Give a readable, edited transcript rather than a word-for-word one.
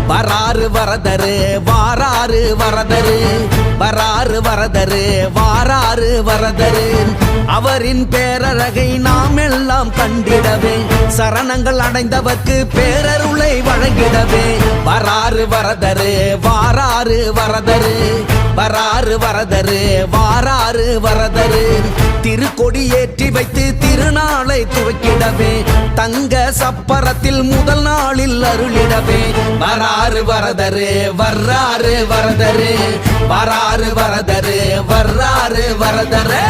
வராறு வரதரு வாராறு வரதரு, வராறு வரதரு வாராறு வரதரு. அவரின் பேரழகை நாம் எல்லாம் கண்டிடவே, சரணங்கள் அடைந்தவர்க்கு பேரருளை வழங்கிடவே. வராறு வரதரு வாராறு வரதரு, வராறு வரதரு வாராறு வரதரு. திருக்கொடி ஏற்றி வைத்து திருநாளை துவக்கிடவே, தங்க சப்பரத்தில் முதல் நாளில் அருளிடவே. வராறு வரதரு வர்றாறு வரதரு, வராறு வரதரு வர்றாறு வரதரே.